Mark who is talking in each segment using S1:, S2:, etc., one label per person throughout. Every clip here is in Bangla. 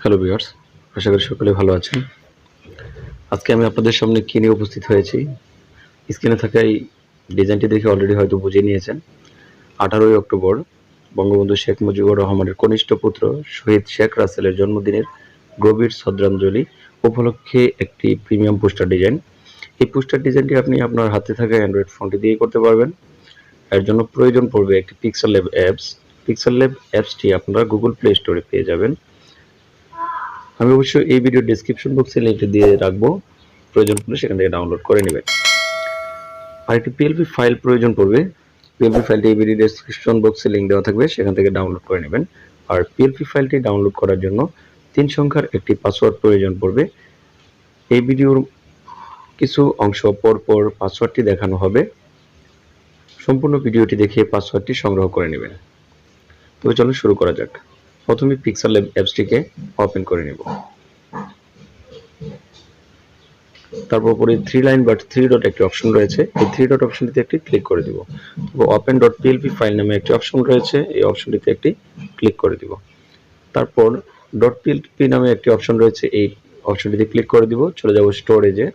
S1: হ্যালো ভিউয়ার্স, আশা করি সকলে ভালো আছেন। আজকে আমি আপনাদের সামনে কি নিয়ে উপস্থিত হয়েছি, স্ক্রিনে থাকা এই ডিজাইনটি দেখে অলরেডি হয়তো বুঝে নিয়েছেন। 18ই অক্টোবর বঙ্গবন্ধু শেখ মুজিবুর রহমানের কনিষ্ঠ পুত্র শহীদ শেখ রাসেলের জন্মদিনের গভীর শ্রদ্ধাঞ্জলি উপলক্ষে একটি প্রিমিয়াম পোস্টার ডিজাইন। এই পোস্টার ডিজাইনটি আপনি আপনার হাতে থাকা অ্যান্ড্রয়েড ফোনটি দিয়ে করতে পারবেন। এর জন্য প্রয়োজন পড়বে একটি pixel lab apps. Pixel lab অ্যাপসটি আপনারা গুগল প্লে স্টোরে পেয়ে যাবেন। আমি অবশ্যই এই ভিডিও ডেসক্রিপশন বক্সে লিংকটি দিয়ে রাখবো, প্রয়োজন পড়লে সেখান থেকে ডাউনলোড করে নেবেন। আরেকটি পিএলপি ফাইল প্রয়োজন পড়বে। পিএলপি ফাইলটি এই ভিডিও ডেসক্রিপশন বক্সে লিংক দেওয়া থাকবে, সেখান থেকে ডাউনলোড করে নেবেন। আর পিএলপি ফাইলটি ডাউনলোড করার জন্য 3 সংখ্যার একটি পাসওয়ার্ড প্রয়োজন পড়বে। এই ভিডিওর কিছু অংশ পর পর পাসওয়ার্ডটি দেখানো হবে, সম্পূর্ণ ভিডিওটি দেখে পাসওয়ার্ডটি সংগ্রহ করে নেবেন। তবে চলুন শুরু করা যাক। প্রথমে পিক্সেল ল্যাব অ্যাপসটিকে ওপেন করে নেব। তারপর উপরে 3 লাইন বা 3 ডট একটি অপশন রয়েছে, এই 3 ডট অপশনটিতে একটি ক্লিক করে দিব। তারপর ওপেন ডট পিএলপি ফাইল নামে একটি অপশন রয়েছে, এই অপশনটিতে একটি ক্লিক করে দিব। তারপর ডট পিএলপি নামে একটি অপশন রয়েছে, এই অপশনটিতে ক্লিক করে দিব। চলে যাব স্টোরেজে।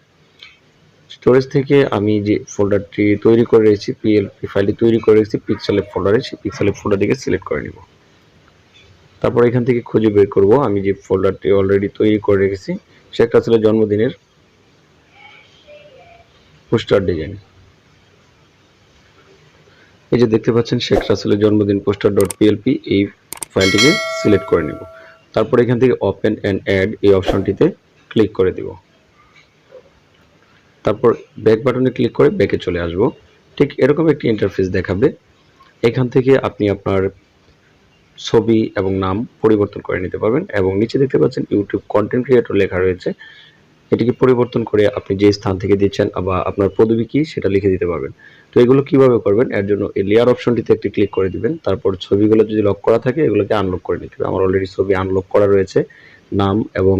S1: স্টোরেজ থেকে আমি যে ফোল্ডারটি তৈরি করে রেখেছি, পিএলপি ফাইলটি তৈরি করে রেখেছি পিক্সেল ল্যাব ফোল্ডারে, সেই পিক্সেল ল্যাব ফোল্ডারটিকে সিলেক্ট করে নিব। তারপর এখান থেকে খুঁজে বের করব আমি যে ফোল্ডারটি অলরেডি তৈরি করে রেখেছি, শেখ রাসেলের জন্মদিনের পোস্টার ডিজাইন। এই যে দেখতে পাচ্ছেন শেখ রাসেলের জন্মদিন পোস্টার ডট পিএলপি, এই ফাইলটিকে সিলেক্ট করে নেব। তারপর এখান থেকে ওপেন অ্যান্ড অ্যাড এই অপশনটিতে ক্লিক করে দিব। তারপর ব্যাক বাটনে ক্লিক করে ব্যাকে চলে আসব। ঠিক এরকম একটি ইন্টারফেস দেখাবে। এখান থেকে আপনি আপনার ছবি এবং নাম পরিবর্তন করে নিতে পারবেন, এবং নিচে দেখতে পাচ্ছেন ইউটিউব কন্টেন্ট ক্রিয়েটর লেখা রয়েছে, এটিকে পরিবর্তন করে আপনি যে স্থান থেকে দিচ্ছেন বা আপনার পদবি কি সেটা লিখে দিতে পারবেন। তো এগুলো কিভাবে করবেন, এর জন্য এই লেয়ার অপশনটিতে একটি ক্লিক করে দিবেন। তারপর ছবিগুলো যদি লক করা থাকে এগুলোকে আনলক করে নিতে হবে। আমার অলরেডি ছবি আনলক করা রয়েছে, নাম এবং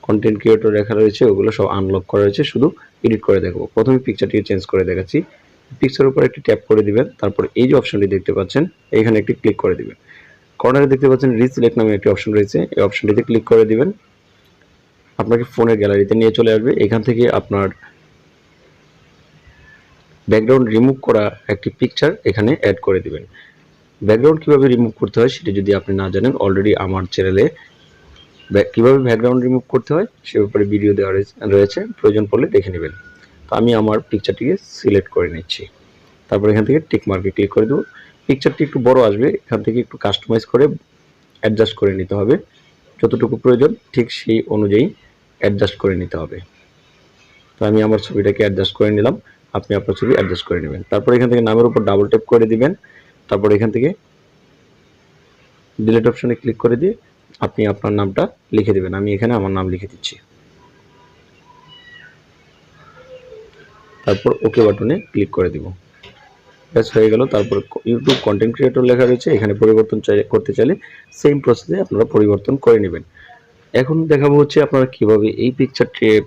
S1: কন্টেন্ট ক্রিয়েটর লেখা রয়েছে, ওগুলো সব আনলক করা রয়েছে, শুধু এডিট করে দেখাবো। প্রথমে পিকচারটিকে চেঞ্জ করে দেখাচ্ছি। পিকচারের উপর একটি ট্যাপ করে দিবেন। তারপর এই যে অপশনটি দেখতে পাচ্ছেন এখানে একটি ক্লিক করে দিবেন। কর্নারে দেখতে পাচ্ছেন রিসিলেক্ট নামে একটি অপশন রয়েছে, এই অপশনটিতে ক্লিক করে দিবেন। আপনাকে ফোনের গ্যালারিতে নিয়ে চলে আসবে। এখান থেকে আপনার ব্যাকগ্রাউন্ড রিমুভ করা একটি পিকচার এখানে অ্যাড করে দিবেন। ব্যাকগ্রাউন্ড কিভাবে রিমুভ করতে হয় সেটি যদি আপনি না জানেন, অলরেডি আমার চ্যানেলে কিভাবে ব্যাকগ্রাউন্ড রিমুভ করতে হয় সে ব্যাপারে ভিডিও দেওয়া রয়েছে, প্রয়োজন পড়লে দেখে নেবেন। তো আমি আমার পিকচারটিকে সিলেক্ট করে নিচ্ছি। তারপর এখান থেকে টিক মার্কে ক্লিক করে দেবো। পিকচারটি একটু বড় আসবে, এখান থেকে একটু কাস্টমাইজ করে অ্যাডজাস্ট করে নিতে হবে। যতটুকু প্রয়োজন ঠিক সেই অনুযায়ী অ্যাডজাস্ট করে নিতে হবে। তো আমি আমার ছবিটাকে অ্যাডজাস্ট করে নিলাম, আপনি আপনার ছবি অ্যাডজাস্ট করে নেবেন। তারপর এখান থেকে নামের উপর ডাবল ট্যাপ করে দিবেন। তারপর এখান থেকে ডিলিট অপশনে ক্লিক করে দিয়ে আপনি আপনার নামটা লিখে দিবেন। আমি এখানে আমার নাম লিখে দিচ্ছি। তারপর ওকে বাটনে ক্লিক করে দিব। ব্যাস হয়ে গেল। তারপর ইউটিউব কন্টেন্ট ক্রিয়েটর লেখা রয়েছে, এখানে পরিবর্তন করতে চাইলে সেম প্রসেসে আপনারা পরিবর্তন করে নেবেন। এখন দেখাবো হচ্ছে আপনারা কিভাবে এই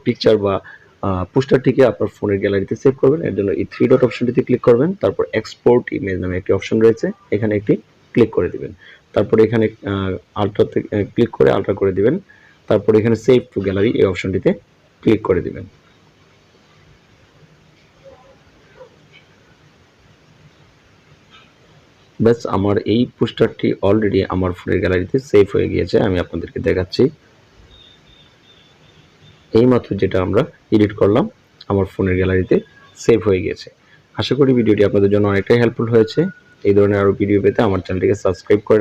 S1: পিকচার বা পোস্টারটিকে আপনার ফোনের গ্যালারিতে সেভ করবেন। এর জন্য এই 3 ডট অপশনটিতে ক্লিক করবেন। তারপর এক্সপোর্ট ইমেজ নামে একটি অপশন রয়েছে, এখানে একটি ক্লিক করে দিবেন। তারপর এখানে আল্ট্রাতে ক্লিক করে আল্ট্রা করে দিবেন। তারপর এখানে সেভ টু গ্যালারি এই অপশনটিতে ক্লিক করে দিবেন। ব্যাস আমার এই পোস্টারটি অলরেডি আমার ফোনের গ্যালারিতে সেভ হয়ে গিয়েছে, আমি আপনাদেরকে দেখাচ্ছি। এইমাত্র যেটা আমরা এডিট করলাম আমার ফোনের গ্যালারিতে সেভ হয়ে গেছে। আশা করি ভিডিওটি আপনাদের জন্য অনেকটাই হেল্পফুল হয়েছে। এই ধরনের আরও ভিডিও পেতে আমার চ্যানেলটিকে সাবস্ক্রাইব করে